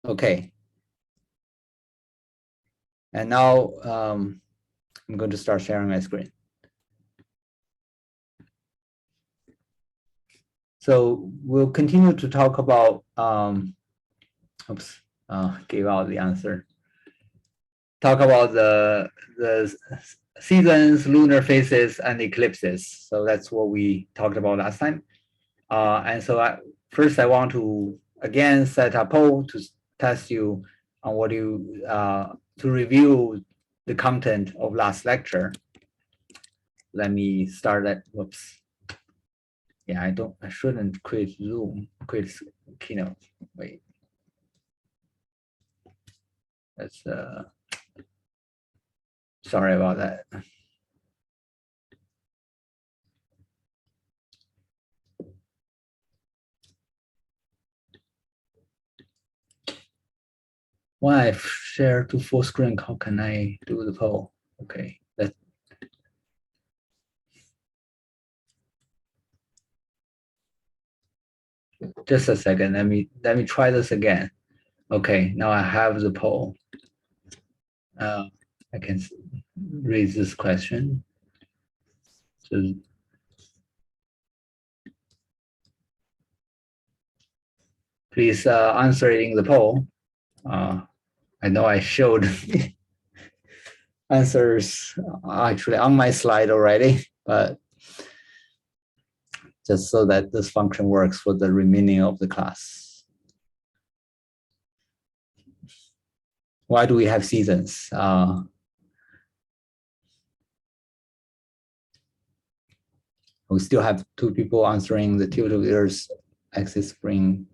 Okay. And now I'm going to start sharing my screen. So we'll continue to talk about, gave out the answer. Talk about the seasons, lunar phases, and eclipses. So that's what we talked about last time. And so first I want to again set a poll to test you on what you, to review the content of last lecture. Let me start that, whoops. Yeah, I shouldn't quit Zoom, quit Keynote, wait. That's, sorry about that. When I share to full screen, how can I do the poll? Okay, that's just a second. Let me try this again. Okay, now I have the poll. I can raise this question. So please answer it in the poll. I know I showed answers actually on my slide already, but just so that this function works for the remaining of the class. Why do we have seasons? We still have 2 people answering the tilt of the Earth's axis spring.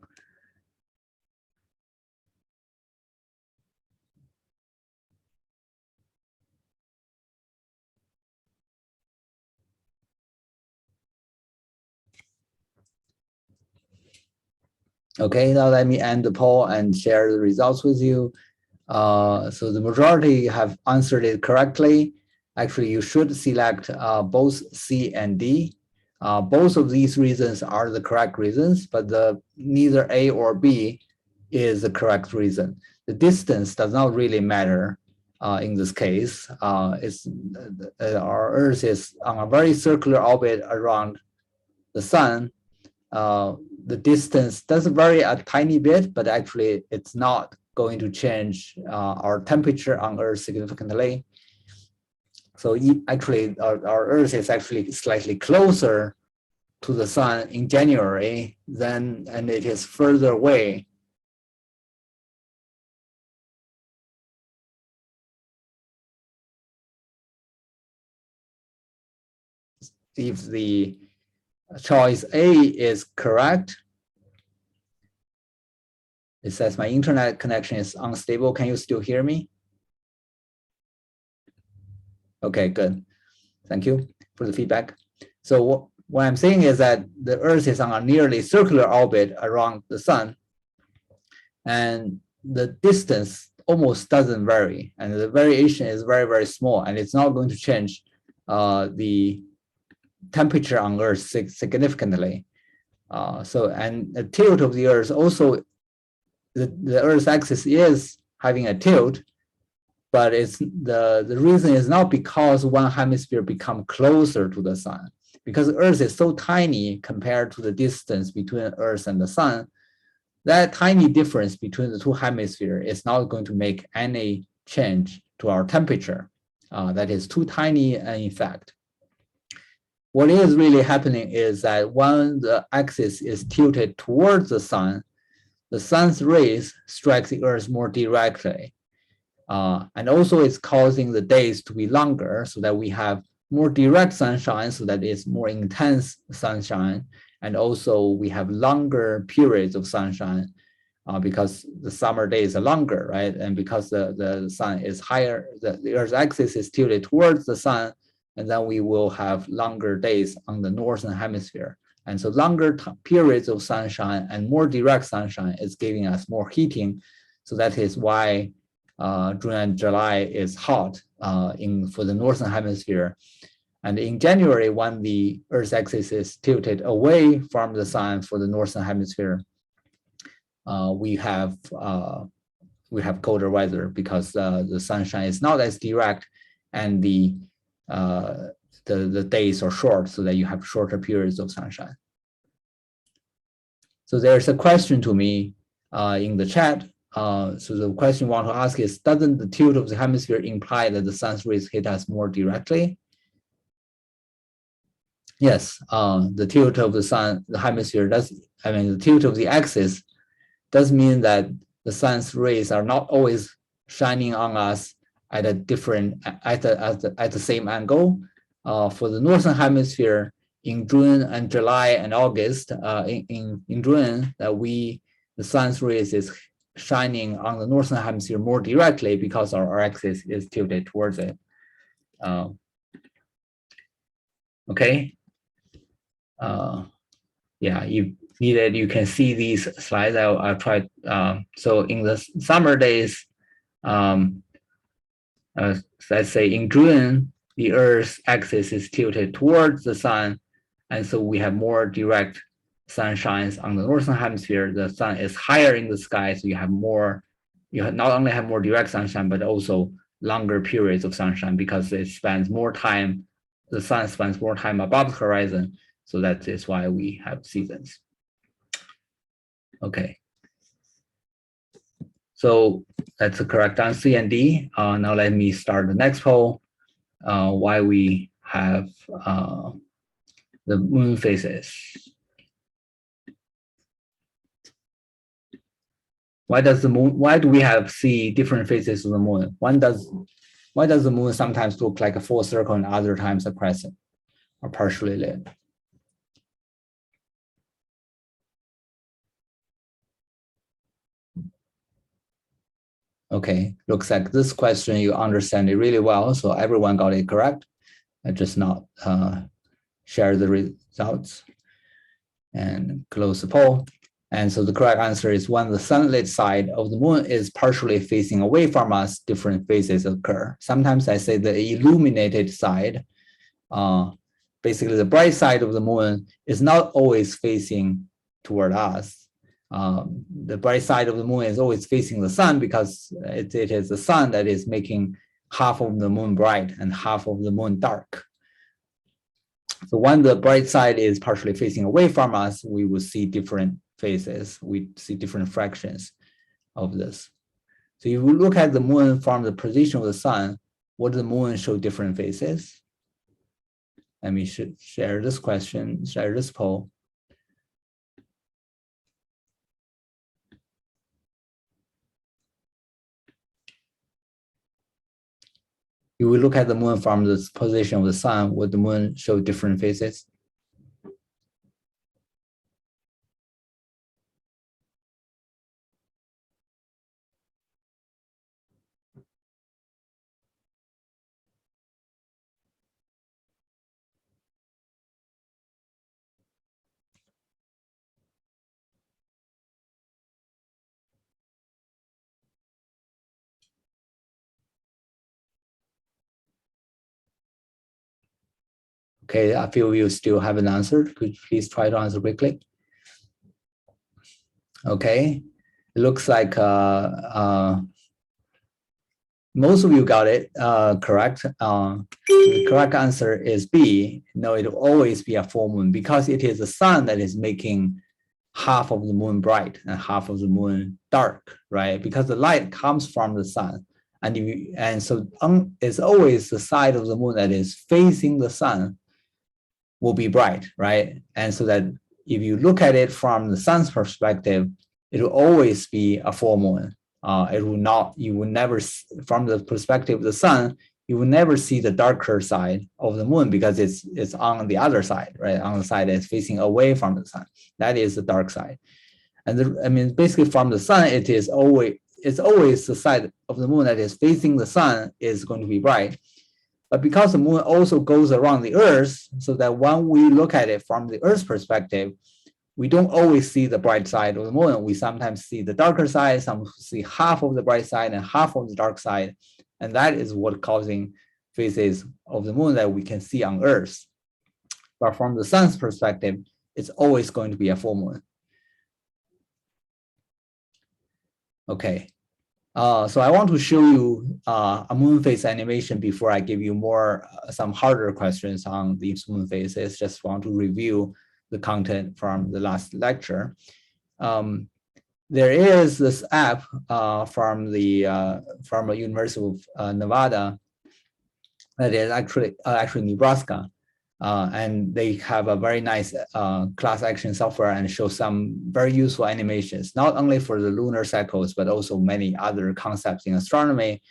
Okay, now let me end the poll and share the results with you. So the majority have answered it correctly. Actually, you should select both C and D. Both of these reasons are the correct reasons, but neither A or B is the correct reason. The distance does not really matter in this case. Our Earth is on a very circular orbit around the sun. The distance does vary a tiny bit, but actually it's not going to change our temperature on Earth significantly. So actually our Earth is actually slightly closer to the sun in January and it is further away. If the choice A is correct, it says my internet connection is unstable. Can you still hear me? Okay, good. Thank you for the feedback. So what I'm saying is that the Earth is on a nearly circular orbit around the sun, and the distance almost doesn't vary, and the variation is very, very small, and it's not going to change the temperature on Earth significantly. And the tilt of the Earth also, the Earth's axis is having a tilt, but it's the reason is not because one hemisphere become closer to the sun, because Earth is so tiny compared to the distance between Earth and the sun. That tiny difference between the 2 hemispheres is not going to make any change to our temperature. That is too tiny an effect. What is really happening is that when the axis is tilted towards the sun's rays strike the Earth more directly. And also it's causing the days to be longer so that we have more direct sunshine, so that it's more intense sunshine. And also we have longer periods of sunshine because the summer days are longer, right? And because the sun is higher, the Earth's axis is tilted towards the sun, and then we will have longer days on the northern hemisphere. And so longer periods of sunshine and more direct sunshine is giving us more heating. So that is why June and July is hot for the northern hemisphere. And in January, when the Earth's axis is tilted away from the sun for the northern hemisphere, we have we have colder weather because the sunshine is not as direct, and the days are short, so that you have shorter periods of sunshine. So there's a question to me in the chat. So the question I want to ask is, doesn't the tilt of the hemisphere imply that the sun's rays hit us more directly? Yes, the tilt of the hemisphere the tilt of the axis does mean that the sun's rays are not always shining on us at a different, at the same angle. For the northern hemisphere, in June and July and August, in June, the sun's rays is shining on the northern hemisphere more directly because our axis is tilted towards it. Okay. Yeah, if needed, you can see these slides. I'll try. So in the summer days, let's say in June, the Earth's axis is tilted towards the sun, and so we have more direct sunshine on the northern hemisphere. The sun is higher in the sky, so you not only have more direct sunshine, but also longer periods of sunshine because it spends more time. The sun spends more time above the horizon. So that is why we have seasons. Okay. So that's the correct answer, C and D. Now let me start the next poll. Why we have the moon phases. Why do we see different phases of the moon? Why does the moon sometimes look like a full circle and other times a crescent or partially lit? Okay, looks like this question you understand it really well, so everyone got it correct. I just not share the results and close the poll. And so the correct answer is when the sunlit side of the moon is partially facing away from us, different phases occur. Sometimes I say the illuminated side, basically the bright side of the moon is not always facing toward us. The bright side of the moon is always facing the sun because it is the sun that is making half of the moon bright and half of the moon dark. So when the bright side is partially facing away from us, we will see different phases. We see different fractions of this. So if we look at the moon from the position of the sun, would the moon show different phases? Let me share this question, share this poll. If we look at the moon from the position of the sun, would the moon show different phases? Okay, a few of you still haven't answered. Could you please try to answer quickly? Okay, it looks like most of you got it correct. The correct answer is B. No, it will always be a full moon because it is the sun that is making half of the moon bright and half of the moon dark, right? Because the light comes from the sun. And so it's always the side of the moon that is facing the sun will be bright, right? And so that if you look at it from the sun's perspective, it will always be a full moon. It will not, you will never, from the perspective of the sun, you will never see the darker side of the moon because it's on the other side, right? On the side that's facing away from the sun. That is the dark side. And basically from the sun, it's always the side of the moon that is facing the sun is going to be bright. But because the moon also goes around the Earth, so that when we look at it from the Earth's perspective, we don't always see the bright side of the moon. We sometimes see the darker side, some see half of the bright side and half of the dark side. And that is what causing phases of the moon that we can see on Earth. But from the sun's perspective, it's always going to be a full moon. Okay. So I want to show you a moon phase animation before I give you more some harder questions on these moon phases. Just want to review the content from the last lecture. There is this app from the University of Nevada that is actually Nebraska. And they have a very nice class action software and show some very useful animations, not only for the lunar cycles, but also many other concepts in astronomy.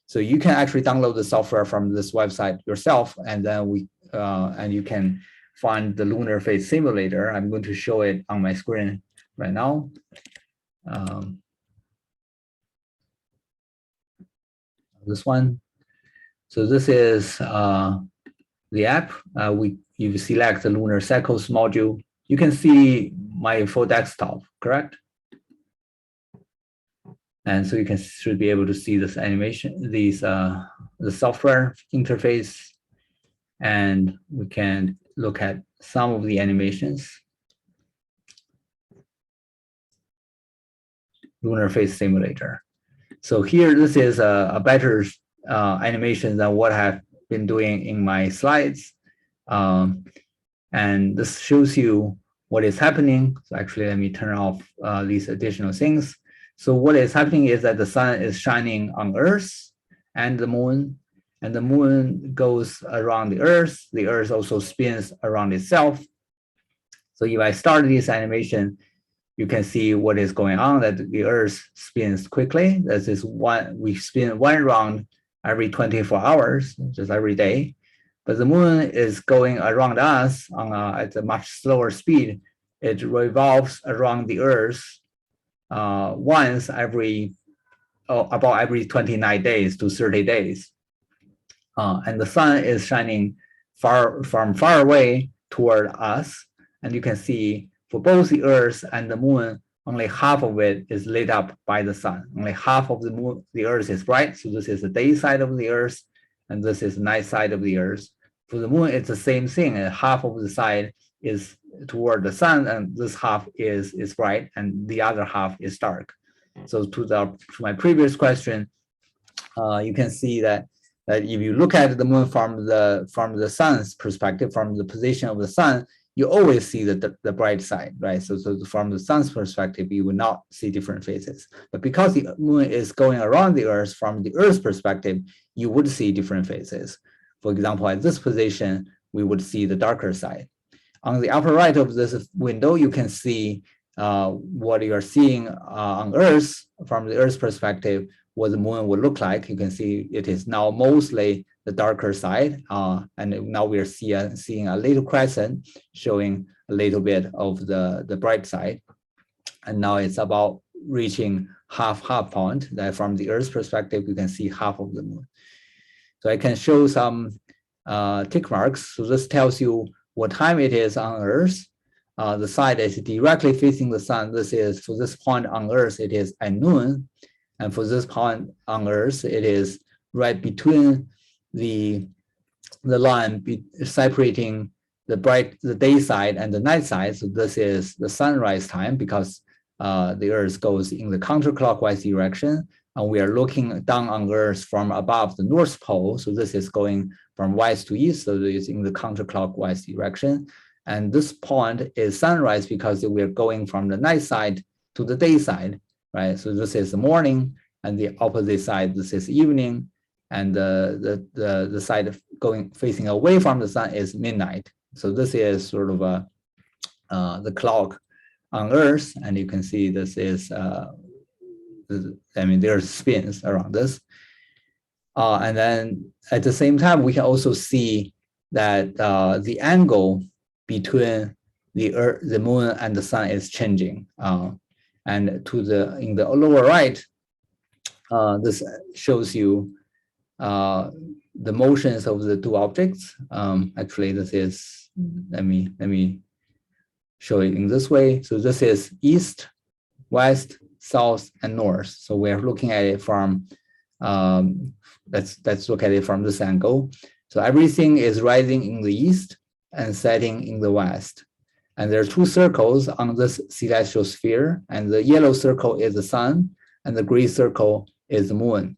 So you can actually download the software from this website yourself, and then and you can find the lunar phase simulator. I'm going to show it on my screen right now. This one. So this is the app. You select the lunar cycles module. You can see my full desktop, correct? And so you should be able to see this animation, the software interface, and we can look at some of the animations. Lunar phase simulator. So here, this is a better animation than what I've been doing in my slides. And this shows you what is happening. So actually, let me turn off these additional things. So what is happening is that the sun is shining on Earth and the moon goes around the Earth also spins around itself. So if I start this animation, you can see what is going on, that the Earth spins quickly. This is we spin one round every 24 hours, just every day. But the moon is going around us at a much slower speed. It revolves around the Earth once about every 29 days to 30 days. And the sun is shining from far away toward us. And you can see for both the Earth and the moon, only half of it is lit up by the sun. Only half of the Earth is bright. So this is the day side of the Earth, and this is the night side of the Earth. For the moon, it's the same thing. And half of the side is toward the sun, and this half is bright, and the other half is dark. So to my previous question, you can see that if you look at the moon from the sun's perspective, from the position of the sun, you always see the bright side, right? So from the sun's perspective, you will not see different phases. But because the moon is going around the Earth, from the Earth's perspective, you would see different phases. For example, at this position, we would see the darker side. On the upper right of this window, you can see what you are seeing on Earth, from the Earth's perspective, what the moon would look like. You can see it is now mostly the darker side, and now we are seeing a little crescent showing a little bit of the bright side. And now it's about reaching half point, that from the Earth's perspective, you can see half of the moon. So I can show some tick marks. So this tells you what time it is on Earth. The side is directly facing the sun. This is, for this point on Earth, it is at noon. And for this point on Earth, it is right between the line separating the day side and the night side. So this is the sunrise time, because the Earth goes in the counterclockwise direction, and we are looking down on Earth from above the North Pole. So this is going from west to east, so it's in the counterclockwise direction. And this point is sunrise because we are going from the night side to the day side, right? So this is the morning, and the opposite side, this is evening, and the side of facing away from the sun is midnight. So this is sort of the clock on Earth, and you can see this is there's spins around this, and then at the same time we can also see that the angle between the moon and the sun is changing, and in the lower right, this shows you the motions of the two objects. Actually, this is, let me show it in this way. So this is east, west, south, and north. So we're looking at it from, let's look at it from this angle. So everything is rising in the east and setting in the west. And there are two circles on this celestial sphere, and the yellow circle is the sun, and the gray circle is the moon.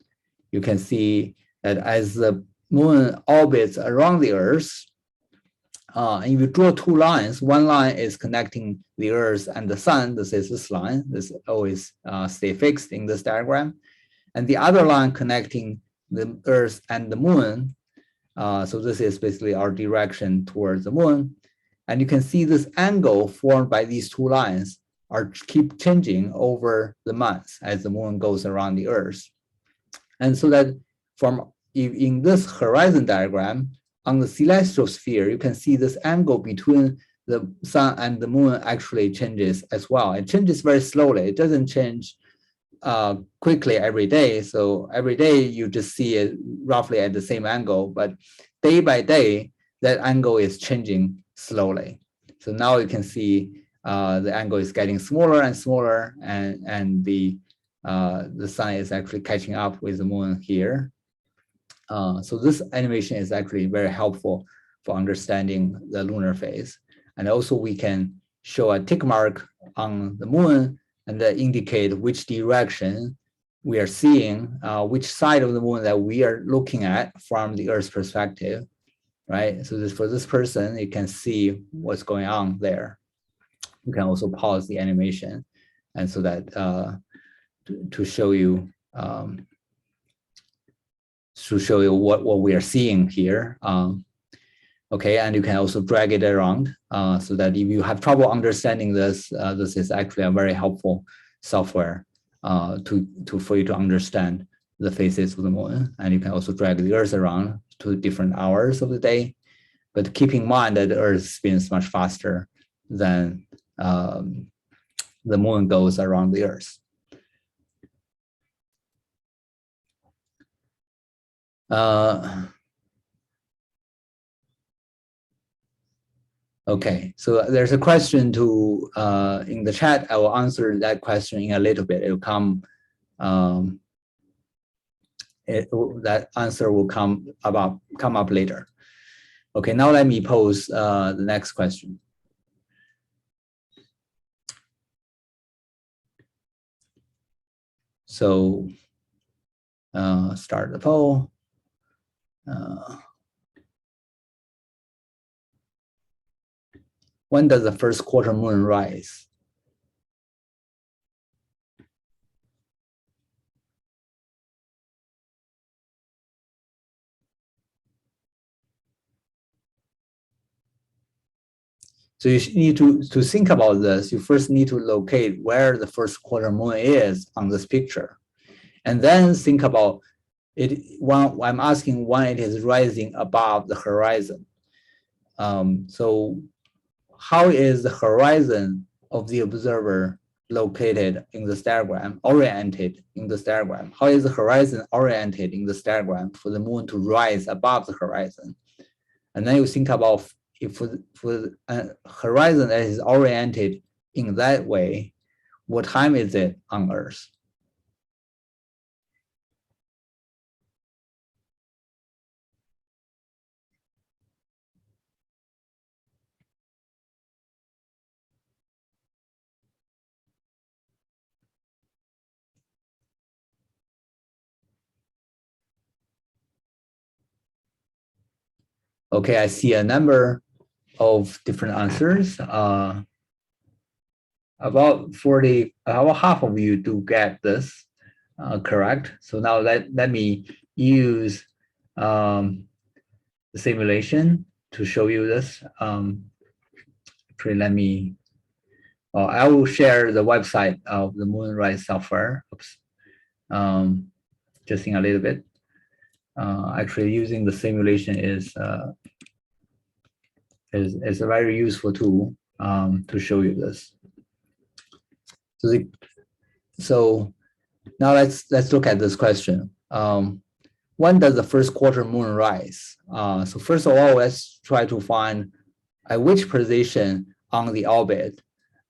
You can see that as the moon orbits around the Earth, if you draw two lines, one line is connecting the Earth and the sun. This is this line. This always stay fixed in this diagram. And the other line connecting the Earth and the moon. So this is basically our direction towards the moon. And you can see this angle formed by these two lines keep changing over the months as the moon goes around the Earth. And so that in this horizon diagram, on the celestial sphere, you can see this angle between the sun and the moon actually changes as well. It changes very slowly. It doesn't change quickly every day. So every day you just see it roughly at the same angle, but day by day, that angle is changing slowly. So now you can see the angle is getting smaller and smaller, and the sun is actually catching up with the moon here. So this animation is actually very helpful for understanding the lunar phase. And also we can show a tick mark on the moon and indicate which direction we are seeing, which side of the moon that we are looking at from the Earth's perspective, right? So for this person, you can see what's going on there. You can also pause the animation, and so that to show you what we are seeing here. Okay, and you can also drag it around so that if you have trouble understanding this, this is actually a very helpful software for you to understand the phases of the moon. And you can also drag the Earth around to different hours of the day, but keep in mind that the Earth spins much faster than the moon goes around the Earth. Okay, so there's a question in the chat. I will answer that question in a little bit. It will come. That answer will come up later. Okay, now let me pose the next question. So start the poll. When does the first quarter moon rise? So you need to think about this. You first need to locate where the first quarter moon is on this picture. And then think about it. I'm asking when it is rising above the horizon. So how is the horizon of the observer located in this diagram, oriented in this diagram? How is the horizon oriented in this diagram for the moon to rise above the horizon? And then you think about if for a horizon that is oriented in that way, what time is it on Earth? Okay, I see a number of different answers. About half of you do get this correct. So now let me use the simulation to show you this. Actually, let me. I will share the website of the Moonrise software. Oops. Just in a little bit. Actually, using the simulation is a very useful tool to show you this. So now let's look at this question. When does the first quarter moon rise? So first of all, let's try to find at which position on the orbit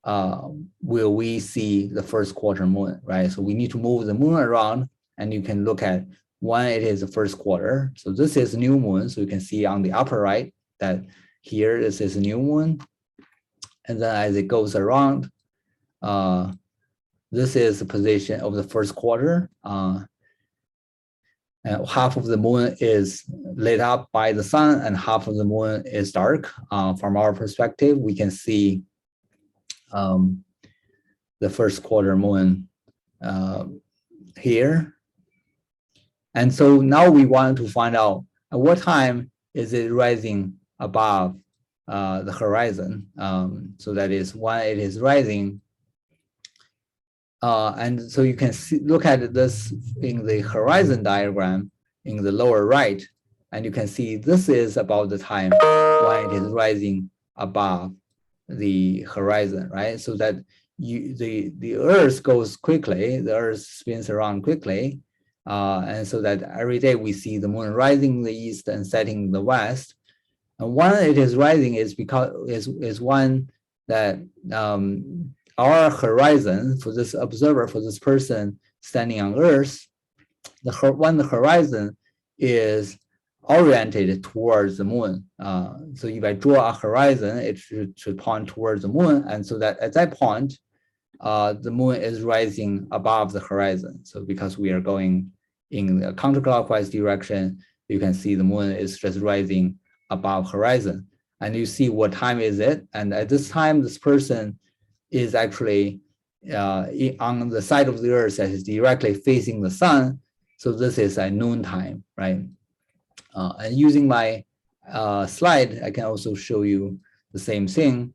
will we see the first quarter moon, right? So we need to move the moon around, and you can look at when it is the first quarter. So this is new moon, so you can see on the upper right that here this is new moon, and then as it goes around, this is the position of the first quarter. half of the moon is lit up by the sun and half of the moon is dark. From our perspective, we can see the first quarter moon here. And so now we want to find out at what time is it rising above the horizon. So that is when it is rising. And so you can see, look at this in the horizon diagram in the lower right, and you can see this is about the time when it is rising above the horizon, right? So that the Earth goes quickly, the Earth spins around quickly, and so that every day we see the moon rising in the east and setting in the west. And when it is rising is because is one that our horizon for this observer, for this person standing on Earth, when the horizon is oriented towards the moon. So if I draw a horizon, it should point towards the moon. And so that at that point, the moon is rising above the horizon. So because we are going in the counterclockwise direction, you can see the moon is just rising above horizon. And you see what time is it. And at this time, this person is actually on the side of the Earth that is directly facing the sun. So this is at noon time, right? And using my slide, I can also show you the same thing.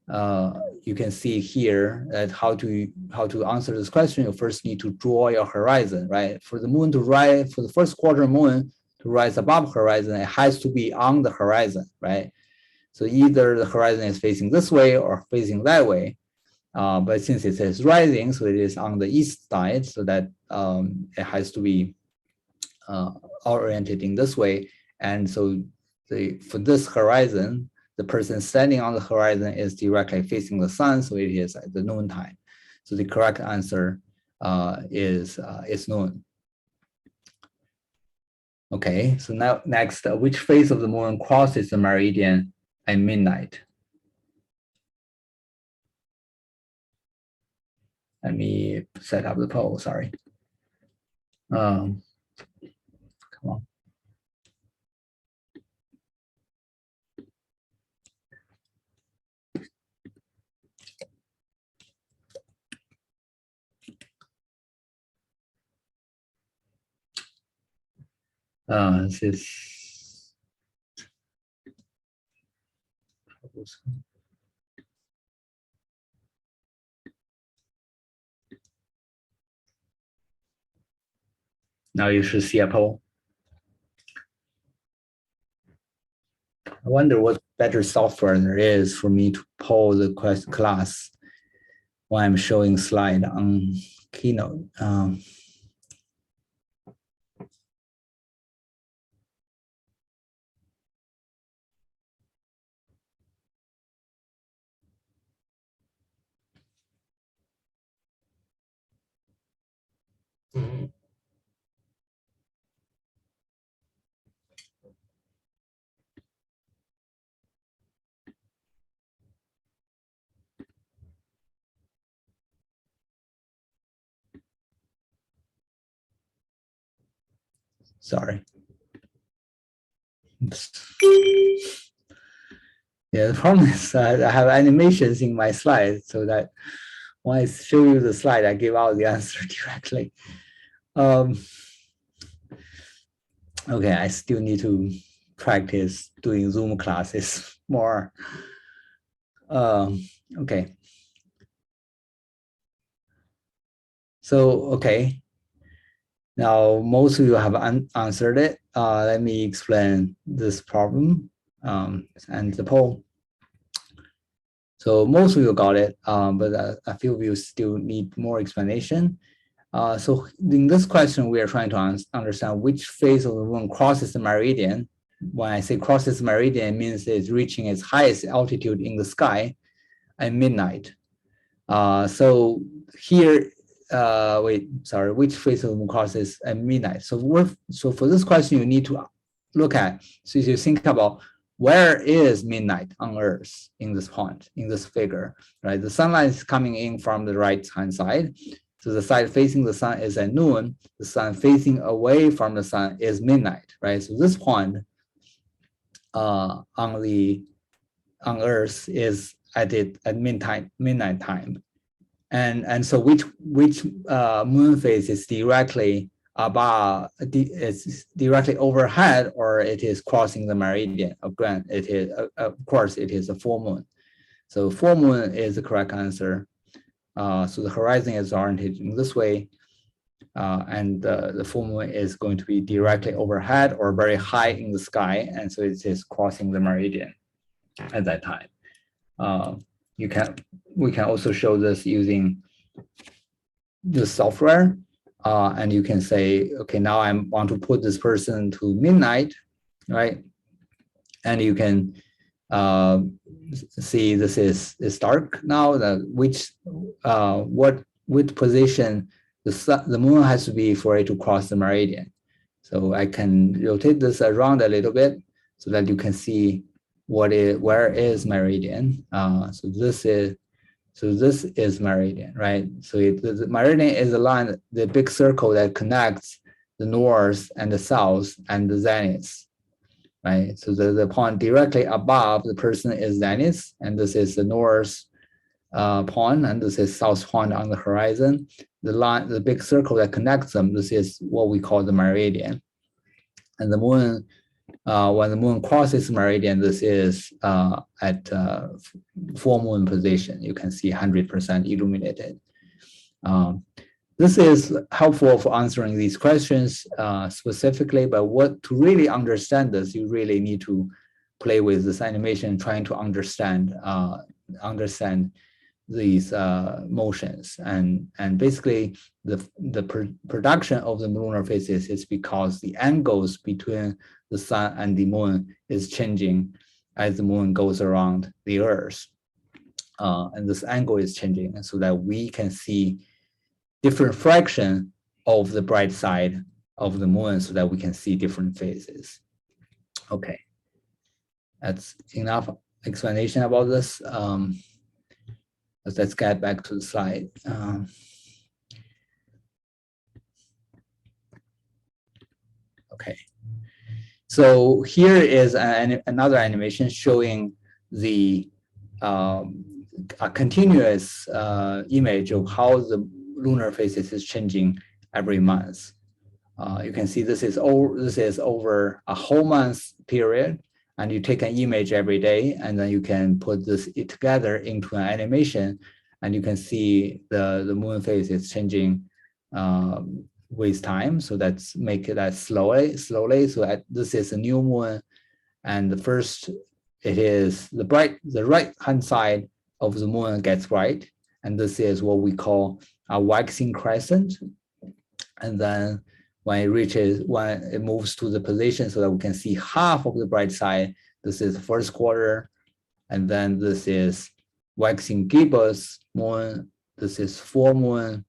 You can see here that how to answer this question, you first need to draw your horizon, right? For the moon to rise, for the first quarter moon to rise above horizon, it has to be on the horizon, right? So either the horizon is facing this way or facing that way. But since it is rising, so it is on the east side, so that it has to be oriented in this way. And so for this horizon, the person standing on the horizon is directly facing the sun, so it is at the noon time. So the correct answer is noon. Okay, so now next, which phase of the moon crosses the meridian at midnight? Let me set up the poll, sorry. Come on. This is now you should see a poll. I wonder what better software there is for me to poll the class when I'm showing slide on Keynote. Sorry. Oops. Yeah, the problem is I have animations in my slides so that when I show you the slide, I give out the answer directly. Okay, I still need to practice doing Zoom classes more. Okay. So, okay. Now, most of you have answered it. Let me explain this problem and the poll. So most of you got it, but a few of you still need more explanation. So in this question, we are trying to understand which phase of the moon crosses the meridian. When I say crosses the meridian, it means it's reaching its highest altitude in the sky at midnight. So here, which phase of the moon crosses at midnight? So for this question, you need to look at, so you think about where is midnight on Earth in this point, in this figure, right? The sunlight is coming in from the right-hand side. So the side facing the sun is at noon. The sun facing away from the sun is midnight, right? So this point on Earth is at midnight time, and so which moon phase is directly above, it's directly overhead, or it is crossing the meridian. It is of course it is a full moon. So full moon is the correct answer. So the horizon is oriented in this way, and the full moon is going to be directly overhead or very high in the sky, and so it is crossing the meridian at that time. We can also show this using the software, and you can say, okay, now I want to put this person to midnight, right? And you can see this is dark now. Which position the moon has to be for it to cross the meridian. So I can rotate this around a little bit so that you can see where is meridian. So this is meridian, right? So the meridian is the line, the big circle that connects the north and the south and the zenith, right? So the point directly above the person is zenith, and this is the north point, and this is south point on the horizon. The line, the big circle that connects them, this is what we call the meridian. And the moon, when the moon crosses meridian, this is at full moon position. You can see 100% illuminated. This is helpful for answering these questions specifically, but to really understand this, you really need to play with this animation, trying to understand these motions, and basically the production of the lunar phases is because the angles between the sun and the moon is changing as the moon goes around the Earth, and this angle is changing so that we can see different fraction of the bright side of the moon, so that we can see different phases. Okay, that's enough explanation about this. Let's get back to the slide. Okay, so here is another animation showing the a continuous image of how the lunar phases is changing every month. You can see this is over a whole month period, and you take an image every day, and then you can put this together into an animation, and you can see the moon phase is changing with time. So that's make it slowly. So this is a new moon, and the first, it is the right hand side of the moon gets bright, and this is what we call a waxing crescent. And then when it moves to the position so that we can see half of the bright side, this is first quarter, and then this is waxing gibbous moon, this is full moon.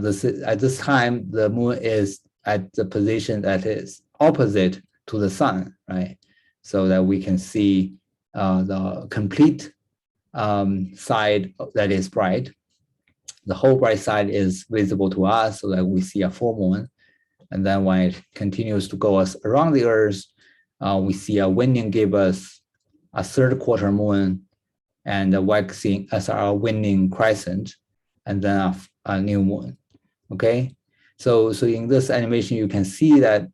This is, at this time, the moon is at the position that is opposite to the sun, right? So that we can see the complete side that is bright. The whole bright side is visible to us, so that we see a full moon. And then when it continues to go around the Earth, we see a waning gibbous, a third quarter moon, and a waxing as a waning crescent, and then a new moon. Okay, so in this animation you can see that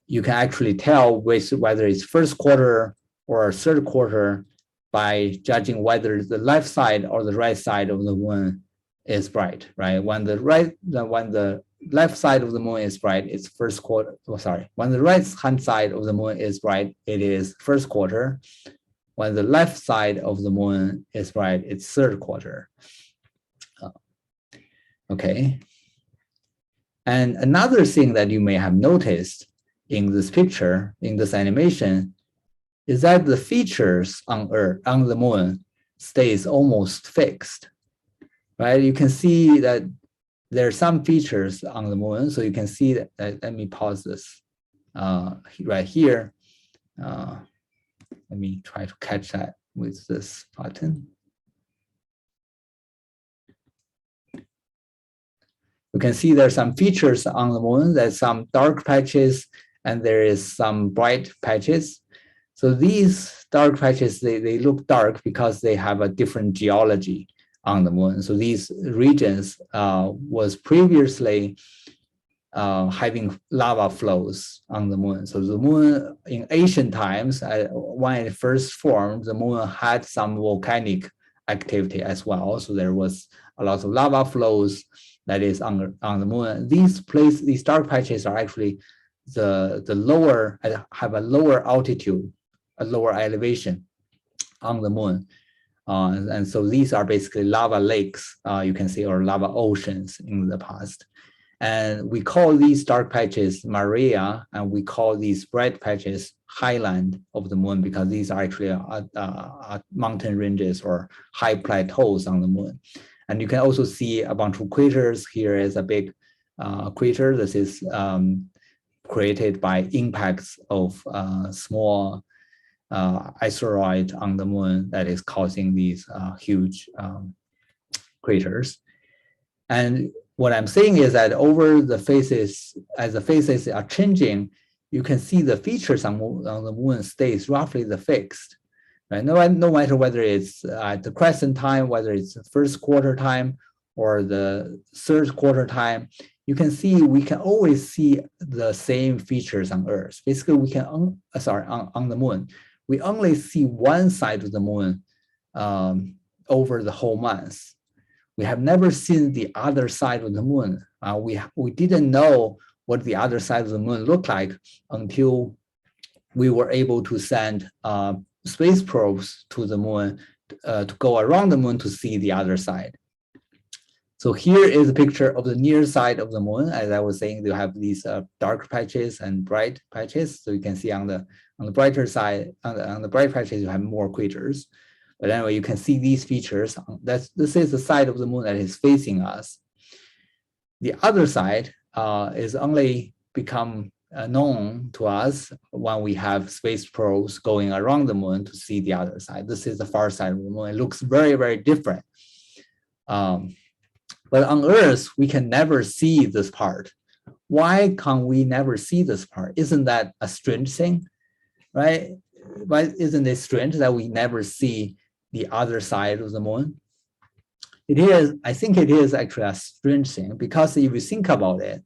you can actually tell whether it's first quarter or third quarter by judging whether the left side or the right side of the moon is bright, right? When the left side of the moon is bright, it's first quarter. Oh, sorry. When the right hand side of the moon is bright, it is first quarter. When the left side of the moon is bright, it's third quarter. Okay. And another thing that you may have noticed in this picture, in this animation, is that the features on the moon stays almost fixed, right? You can see that there are some features on the moon, so you can see that. Let me pause this right here. Let me try to catch that with this button. We can see there are some features on the moon. There's some dark patches and there is some bright patches. So these dark patches, they look dark because they have a different geology on the moon. So these regions was previously having lava flows on the moon. So the moon in ancient times, when it first formed, the moon had some volcanic activity as well. So there was a lot of lava flows that is on the moon. These dark patches are actually the lower, have a lower altitude, a lower elevation on the moon. And so these are basically lava lakes, you can see, or lava oceans in the past. And we call these dark patches Maria, and we call these bright patches highland of the moon, because these are actually mountain ranges or high plateaus on the moon. And you can also see a bunch of craters. Here is a big crater. This is created by impacts of small asteroid on the moon that is causing these huge craters. And what I'm saying is that over the phases, as the phases are changing, you can see the features on the moon stays roughly the fixed. Right? No matter whether it's at the crescent time, whether it's the first quarter time or the third quarter time, you can see we can always see the same features on Earth. Basically, we can on the moon, we only see one side of the moon over the whole month. We have never seen the other side of the moon. We didn't know what the other side of the moon looked like until we were able to send space probes to the moon to go around the moon to see the other side. So here is a picture of the near side of the moon. As I was saying, you have these dark patches and bright patches. So you can see on the brighter side, on the bright patches, you have more craters. But anyway, you can see these features. This is the side of the moon that is facing us. The other side is only become known to us when we have space probes going around the moon to see the other side. This is the far side of the moon. It looks very, very different. But on Earth, we can never see this part. Why can we never see this part? Isn't that a strange thing, right? Why isn't it strange that we never see the other side of the moon? It is, I think it is actually a strange thing, because if you think about it,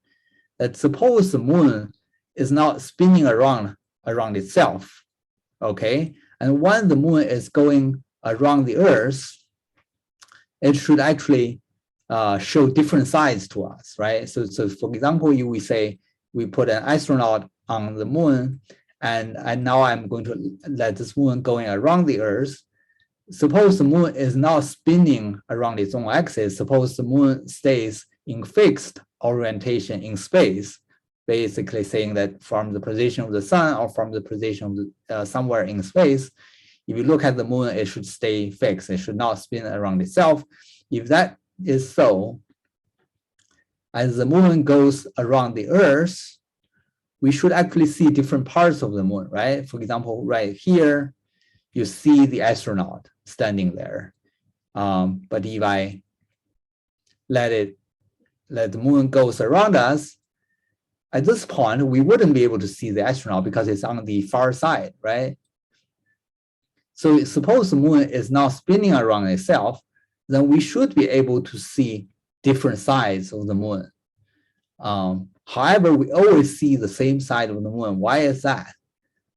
that suppose the moon is not spinning around itself, okay? And when the moon is going around the Earth, it should actually show different sides to us, right? So for example, we say we put an astronaut on the moon, and now I'm going to let this moon going around the Earth. Suppose the moon is not spinning around its own axis. Suppose the moon stays in fixed orientation in space, basically saying that from the position of the sun or from the position of somewhere in space, if you look at the moon, it should stay fixed. It should not spin around itself. If that is so, as the moon goes around the Earth, we should actually see different parts of the moon, right? For example, right here, you see the astronaut standing there. But if I let the moon goes around us, at this point, we wouldn't be able to see the astronaut because it's on the far side, right? So suppose the moon is not spinning around itself, then we should be able to see different sides of the moon. However, we always see the same side of the moon. Why is that?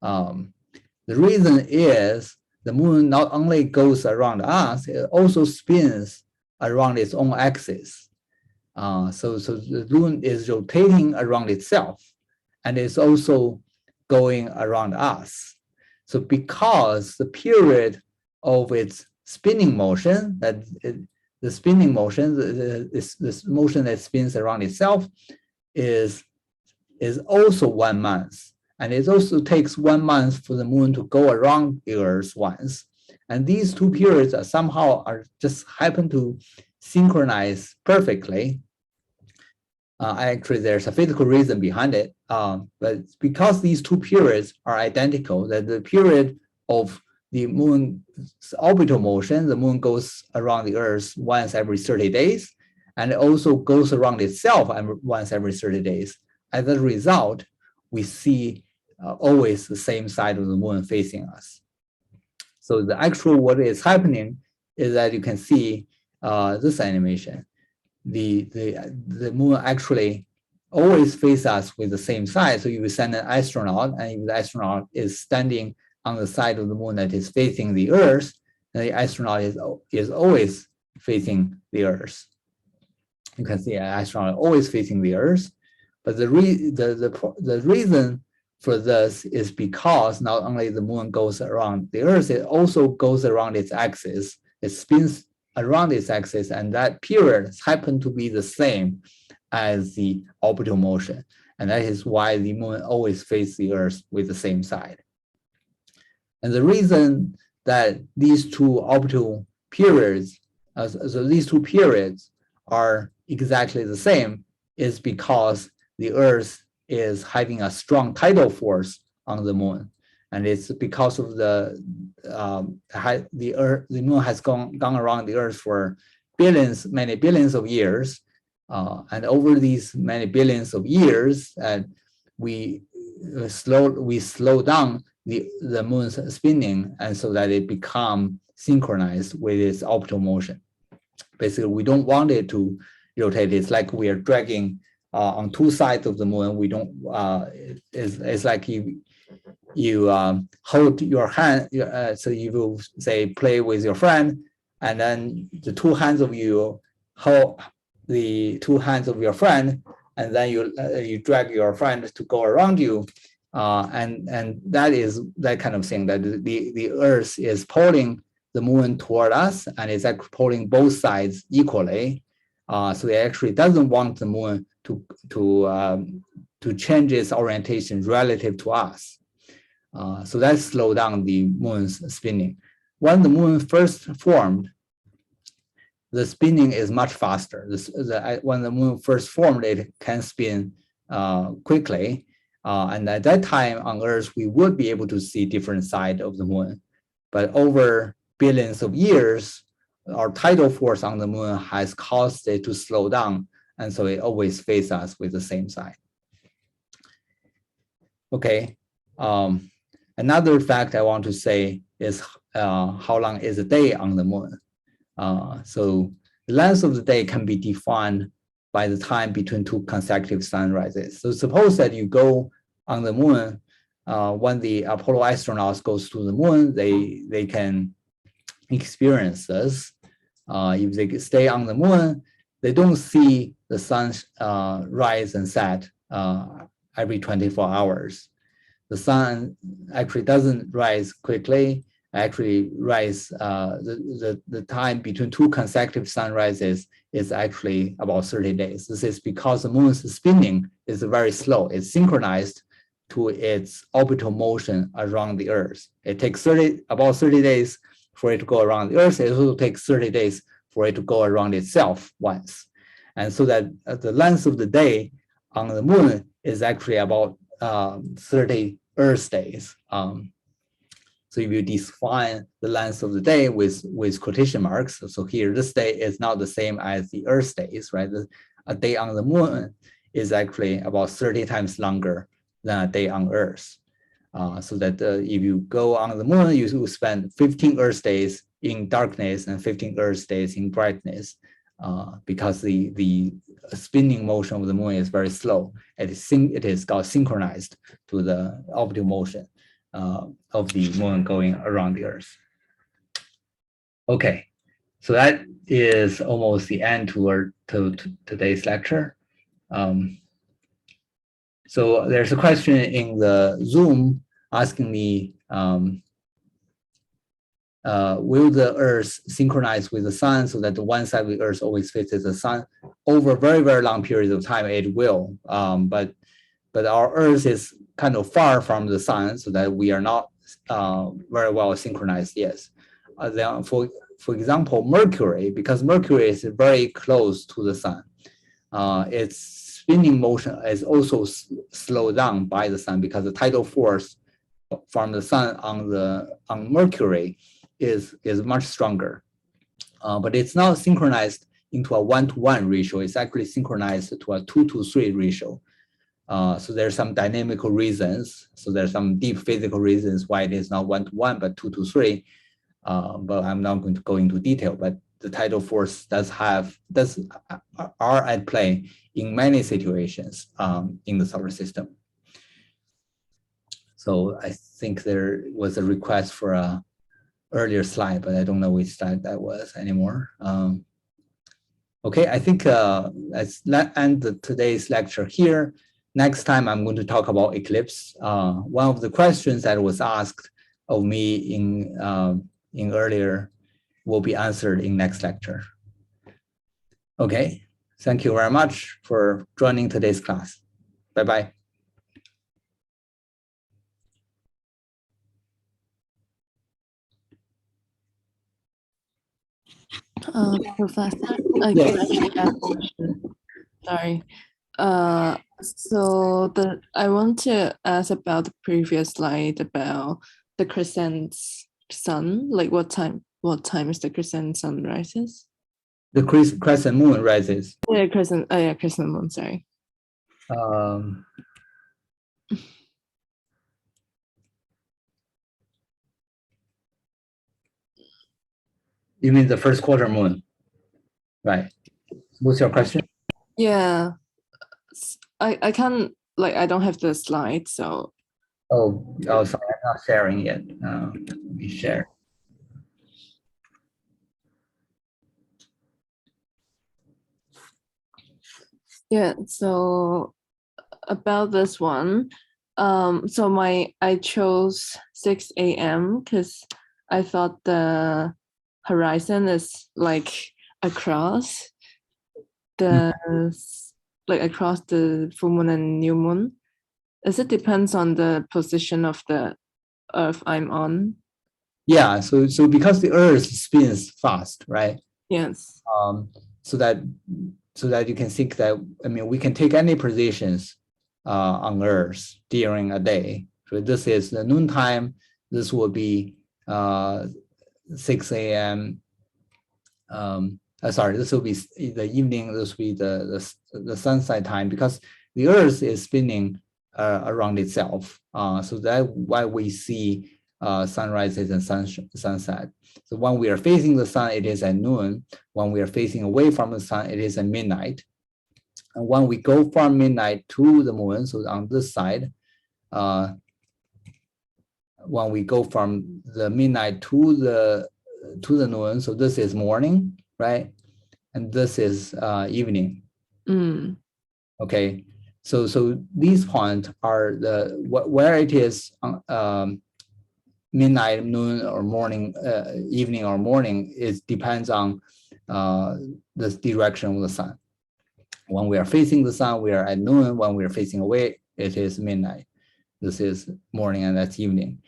The reason is the moon not only goes around us, it also spins around its own axis. So the moon is rotating around itself, and it's also going around us. So because the period of its spinning motion, the spinning motion, this motion that spins around itself is also 1 month. And it also takes 1 month for the moon to go around the Earth once. And these two periods are somehow just happen to synchronize perfectly. Actually, there's a physical reason behind it. But because these two periods are identical, that the period of the moon's orbital motion, the moon goes around the Earth once every 30 days. and it also goes around itself once every 30 days. As a result, we see always the same side of the moon facing us. So the actual what is happening is that you can see this animation. The moon actually always faces us with the same side. So you send an astronaut, and if the astronaut is standing on the side of the moon that is facing the Earth, then the astronaut is always facing the Earth. You can see an astronaut always facing the Earth, but the reason for this is because not only the moon goes around the Earth, it also goes around its axis. It spins around its axis, and that period happens to be the same as the orbital motion. And that is why the moon always faces the Earth with the same side. And the reason that these two orbital periods, so these two periods are exactly the same is because the Earth is having a strong tidal force on the moon. And it's because of the moon has gone around the Earth for many billions of years. And over these many billions of years, we slow down the moon's spinning, and so that it become synchronized with its orbital motion. Basically, we don't want it to rotate. It's like we are dragging on two sides of the moon. We don't. It's like you hold your hand. So you will say play with your friend, and then the two hands of you hold the two hands of your friend, and then you drag your friend to go around you, and that is that kind of thing, that the Earth is pulling the moon toward us, and it's actually pulling both sides equally. So it actually doesn't want the moon to change its orientation relative to us. So that slows down the moon's spinning. When the moon first formed, the spinning is much faster. When the moon first formed, it can spin quickly. And at that time on Earth, we would be able to see different sides of the moon. But over billions of years, our tidal force on the moon has caused it to slow down. And so it always faces us with the same side. Okay. Another fact I want to say is how long is a day on the moon? So the length of the day can be defined by the time between two consecutive sunrises. So suppose that you go on the moon, when the Apollo astronauts goes to the moon, they can experience this. If they stay on the moon, they don't see the sun rise and set every 24 hours. The sun actually doesn't rise quickly. Actually rise, the time between two consecutive sunrises is actually about 30 days. This is because the moon's spinning is very slow. It's synchronized to its orbital motion around the Earth. It takes about 30 days for it to go around the Earth. It also takes 30 days for it to go around itself once. And so that the length of the day on the moon is actually about 30 Earth days. So if you define the length of the day with quotation marks, so here this day is not the same as the Earth days, right? A day on the moon is actually about 30 times longer than a day on Earth. So that if you go on the moon, you will spend 15 Earth days in darkness and 15 Earth days in brightness, because the spinning motion of the moon is very slow. It is got synchronized to the orbital motion of the moon going around the Earth. Okay, so that is almost the end to today's lecture. So there's a question in the Zoom asking me, will the Earth synchronize with the sun so that the one side of the Earth always faces the sun? Over very, very long periods of time, it will. But our Earth is kind of far from the sun, so that we are not very well synchronized. Yes. Then for example, Mercury, because Mercury is very close to the sun, its spinning motion is also slowed down by the sun, because the tidal force from the sun on Mercury is much stronger. But it's not synchronized into a 1-to-1 ratio. It's actually synchronized to a 2-to-3 ratio. So there's some dynamical reasons. So there's some deep physical reasons why it is not 1-to-1, but 2-to-3. But I'm not going to go into detail. But the tidal force are at play in many situations in the solar system. So I think there was a request for a earlier slide, but I don't know which slide that was anymore. Okay, I think let's end today's lecture here. Next time, I'm going to talk about eclipse. One of the questions that was asked of me in earlier will be answered in next lecture. Okay, thank you very much for joining today's class. Bye-bye. Professor, I can actually ask a question. Sorry. So I want to ask about the previous slide about the crescent sun. Like what time is the crescent sun rises? The crescent moon rises. Yeah, crescent moon, sorry. You mean the first quarter moon, right? What's your question? Yeah, I can't, like, I don't have the slide, so. Oh, sorry, I'm not sharing yet. Let me share. Yeah, so about this one, so I chose 6 a.m. because I thought the horizon is like across the across the full moon and new moon. As it depends on the position of the Earth I'm on. Yeah, so because the Earth spins fast, right? Yes. So that you can think that, I mean, we can take any positions on Earth during a day. So this is the noontime. This will be 6 a.m. Sorry, this will be the evening. This will be the sunset time, because the Earth is spinning around itself. So that's why we see sunrises and sunset. So when we are facing the sun, it is at noon. When we are facing away from the sun, it is at midnight. And when we go from midnight to the moon, so on this side, when we go from the midnight to the noon, so this is morning, right? And this is evening. Okay, so these points are where it is midnight, noon, or morning, evening or morning. It depends on the direction of the sun. When we are facing the sun, we are at noon. When we are facing away, it is midnight. This is morning, and that's evening.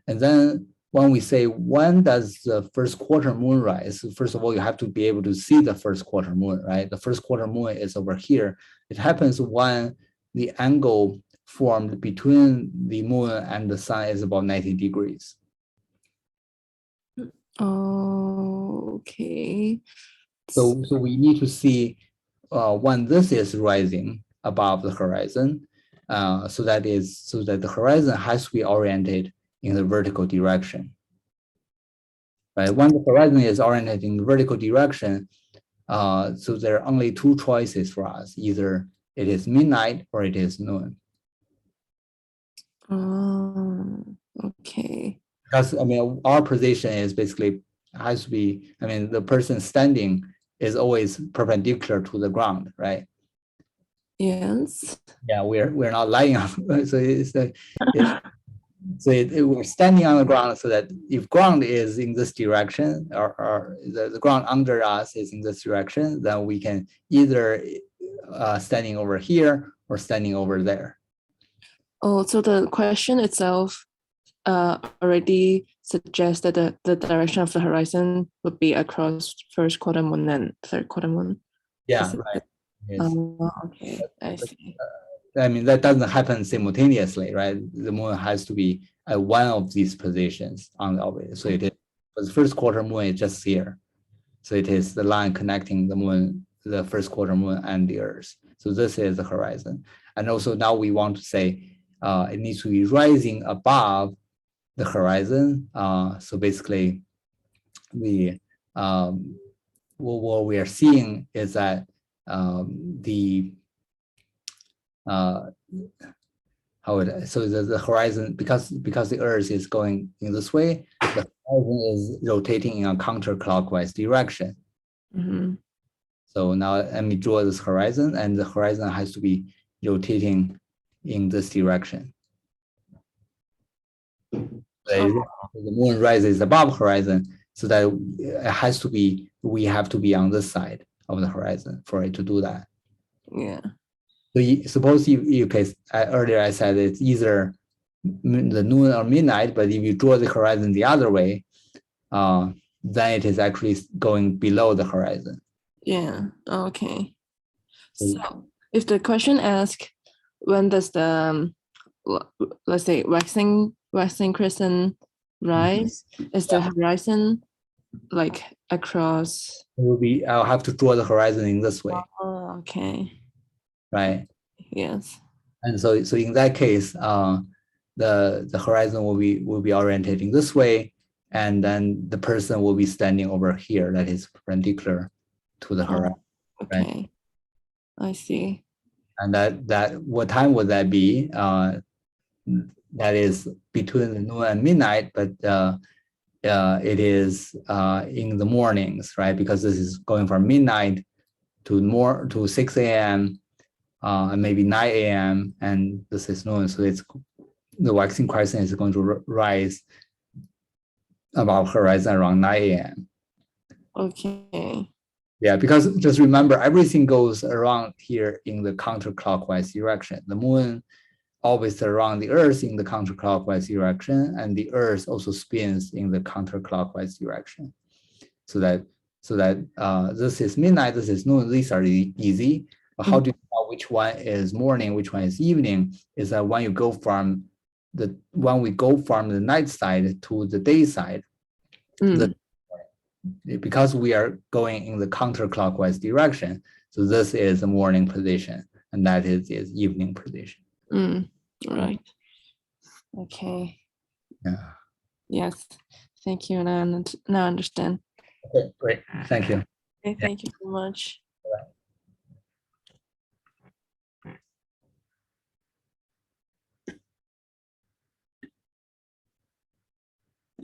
And then when we say, when does the first quarter moon rise? First of all, you have to be able to see the first quarter moon, right? The first quarter moon is over here. It happens when the angle formed between the moon and the sun is about 90 degrees. Oh, okay. So we need to see when this is rising above the horizon, so that the horizon has to be oriented in the vertical direction. Right? When the horizon is oriented in the vertical direction, so there are only two choices for us: either it is midnight or it is noon. Okay. Because, I mean, our position is basically has to be, I mean, the person standing is always perpendicular to the ground, right? Yes. Yeah, we're not lying on, so we're standing on the ground, so that if ground is in this direction, or the ground under us is in this direction, then we can either standing over here or standing over there. Oh, so the question itself already suggests that the direction of the horizon would be across first quarter moon and third quarter moon. Yeah, right. Yes. Okay, I see. I mean, that doesn't happen simultaneously, right? The moon has to be at one of these positions on the orbit. So it is, but the first quarter moon is just here. So it is the line connecting the moon, the first quarter moon and the Earth. So this is the horizon. And also now we want to say it needs to be rising above the horizon. So basically, what we are seeing is that so the horizon, because the Earth is going in this way, the horizon is rotating in a counterclockwise direction. Mm-hmm. So now let me draw this horizon, and the horizon has to be rotating in this direction. The moon rises above horizon, so that it has to be, we have to be on this side of the horizon for it to do that. Yeah. So suppose earlier I said it's either the noon or midnight, but if you draw the horizon the other way, then it is actually going below the horizon. Yeah. Okay. So if the question asks, when does the let's say waxing crescent rise, is the horizon like across? It will be, I'll have to draw the horizon in this way. Oh, okay. Right. Yes. And so in that case, the horizon will be orientating this way, and then the person will be standing over here, that is perpendicular to the horizon. Okay. Right? I see. And that what time would that be? That is between noon and midnight, but it is in the mornings, right? Because this is going from midnight to 6 a.m. And maybe 9 a.m. and this is noon. So it's the waxing crescent is going to rise above horizon around 9 a.m. Okay. Yeah, because just remember, everything goes around here in the counterclockwise direction. The moon always around the Earth in the counterclockwise direction, and the Earth also spins in the counterclockwise direction. So that this is midnight, this is noon. These are easy. But how do you know which one is morning, which one is evening? Is that when we go from the night side to the day side, because we are going in the counterclockwise direction, so this is the morning position, and that is evening position. Right. Okay. Yeah. Yes. Thank you. Now I understand. Okay, great. Thank you. Okay, thank you so much.